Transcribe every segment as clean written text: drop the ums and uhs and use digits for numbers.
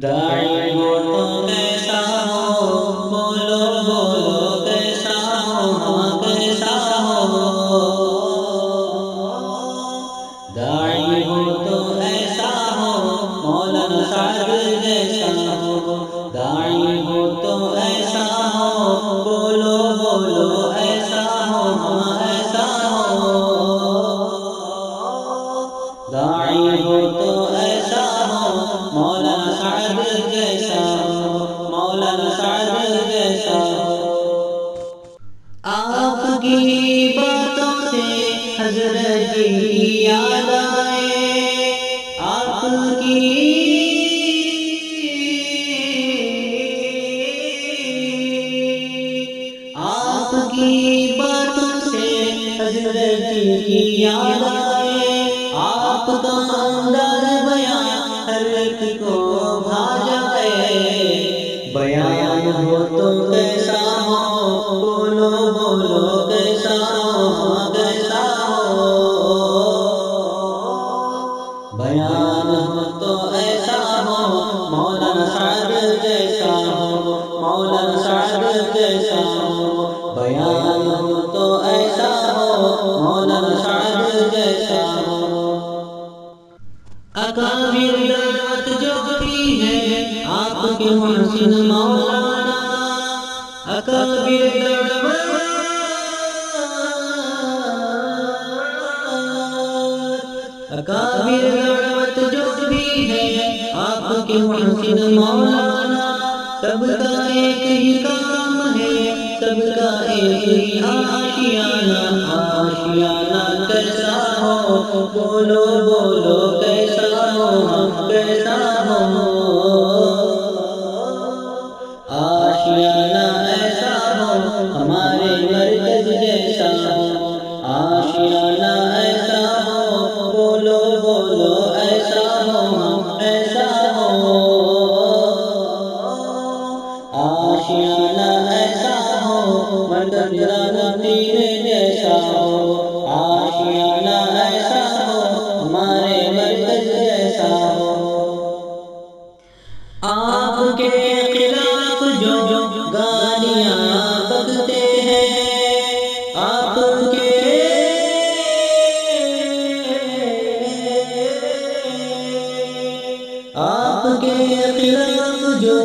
داعی ہو تو کیسا ہو، بولو بولو کیسا ہو، کیسا ہو۔ داعی ہو تو ایسا ہو، مولانا سعد جیسا ہو۔ داعی ہو تو ایسا ہو، بولو بولو ایسا ہو، ایسا ہو۔ داعی ہو تو ایسا ہو، مولانا سعد جیسا ہو، مولانا سعد جیسا ہو۔ آپ کی باتوں سے حضرت کی یاد آئے، آپ کی باتوں سے حضرت کی یاد آئے، آپ کا انداز بیان ہر ایک کو بھا جائے۔ بیان ہو تو کیسا ہو، بولو بولو کیسا ہو، کیسا ہو۔ بیان ہو تو ایسا ہو، مولانا سعد جیسا ہو، مولانا سعد جیسا ہو۔ بیان ہو تو ایسا ہو، مولانا سعد جیسا ہو۔ اکابر دعوت جو کی ہے آپ کے محسن مولانا، اکابر دعوت جو بھی ہے آپ کے محسن مولانا۔ سب کا ایک ہی کام ہے، سب کا ایک ہی آشیانہ، آشیانہ کیسا ہو، بولو بولو کیسا ہو، کیسا ہو۔ آشیانہ ایسا ہو، ہمارے مرکز جیسا ہو، آشیانہ ایسا ہو، بولو بولو ایسا ہو، ایسا ہو۔ آشیانہ ایسا ہو، مرکز نظامالدین جیسا ہو، آشیانہ ایسا ہو، ہمارے مرکز جیسا ہو۔ آپ کے خلاف جو گالیاں بکتے ہیں، آپ کے خلاف جو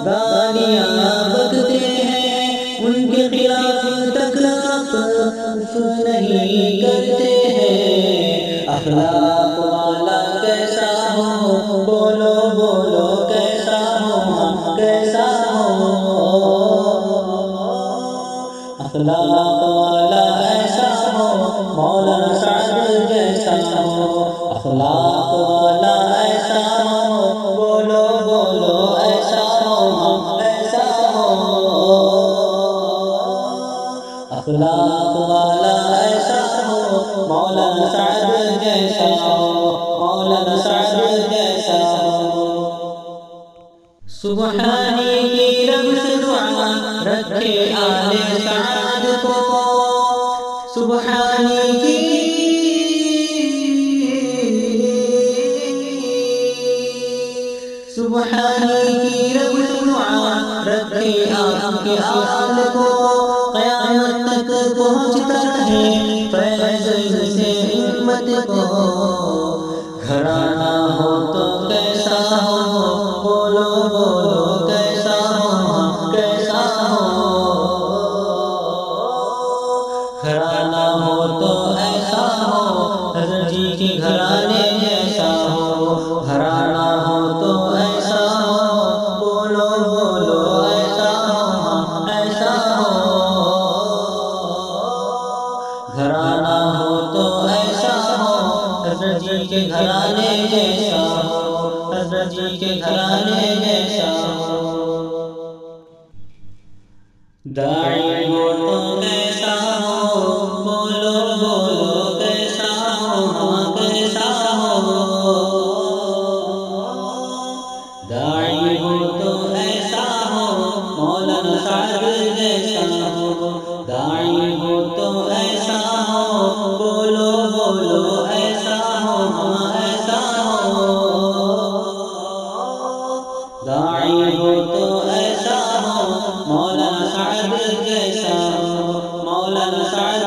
گالیاں بکتے ہیں، ان کے خلاف تک آپ نہیں کرتے ہیں۔ اخلاق والا کیسا ہو، بولو بولو کیسا ہو، کیسا ہو۔ اخلاق والا ایسا ہو، مولانا سعد جیسا ہو، اخلاق والا ایسا ہو، بولو بولو ایسا ہو، ایسا ہو۔ اخلاق والا ایسا ہو، مولانا سعد جیسا ہو، مولانا سعد جیسا ہو۔ سبحانی کی رب سے دعا رکھے آل سعد کو، سبحانی کی رب سے دعا رکھے آپ کے آل کو، قیامت تک پہنچتا ہے فیض سے امت کو۔ گھرانہ ہو تو کیسا ہو، بولو بولو کیسا ہو، کیسا ہو۔ گھرانہ ہو تو ایسا ہو، حضرت جی کے گھرانے جیسا ہو، گھرانہ ہو تو ایسا ہو، بولو بولو ایسا ہو، ایسا ہو۔ گھرانہ ہو تو ایسا ہو، حضرت جی کے گھرانے جیسا ہو، حضرت جی کے گھرانے جیسا ہو۔ داعی ہو تو کیسا ہو، بولو بولو کیسا ہو، کیسا ہو۔ داعی ہو تو ایسا ہو، مولانا سعد جیسا ہو، داعی ہو تو ایسا ہو، بولو بولو ایسا ہو، ایسا ہو۔ ہو تو ایسا ہو مولانا سعد جیسا ہو مولانا سعد